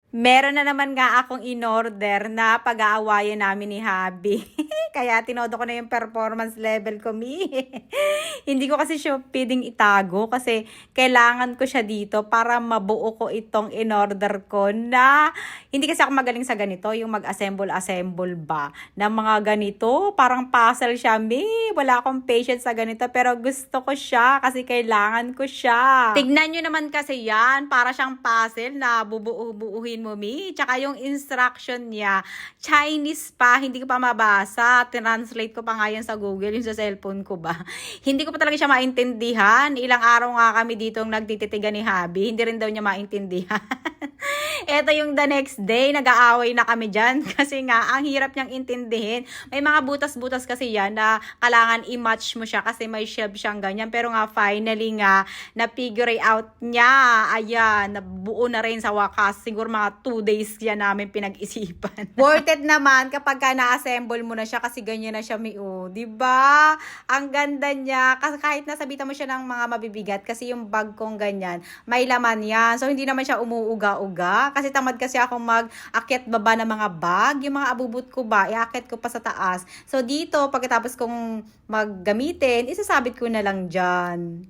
Meron na naman nga akong in-order na pag-aawayan namin ni Habi. Kaya tinodo ko na yung performance level ko, mi. Hindi ko kasi siya pwedeng itago kasi kailangan ko siya dito para mabuo ko itong in-order ko na hindi kasi ako magaling sa ganito, yung mag-assemble ba ng mga ganito. Parang puzzle siya, mi. Wala akong patience sa ganito pero gusto ko siya kasi kailangan ko siya. Tignan nyo naman kasi yan, para siyang puzzle na bubuuhin mo, mi. Tsaka yung instruction niya, Chinese pa, hindi ko pa mabasa. Translate ko pa nga yan sa Google, yung sa cellphone ko ba. Hindi ko pa talaga siya maintindihan. Ilang araw nga kami dito nagtititigan ni Habi, hindi rin daw niya maintindihan. Eto yung the next day, nag-aaway na kami dyan kasi nga, ang hirap niyang intindihin. May mga butas-butas kasi yan na kailangan i-match mo siya kasi may shelf siyang ganyan. Pero nga, finally nga, na-figure out niya. Ayan, nabuo na rin sa wakas. Siguro mga 2 days yan namin pinag-isipan. Worth it naman kapag ka na-assemble mo na siya kasi ganyan na siya, diba? Ang ganda niya. Kasi kahit nasabitan mo siya ng mga mabibigat kasi yung bag kong ganyan, may laman yan. So, hindi naman siya umuuga-uga. Kasi tamad kasi ako mag-akyat baba ng mga bag. Yung mga abubot ko ba, iakyat ko pa sa taas. So, dito, pagkatapos kong maggamitin, isasabit ko na lang dyan.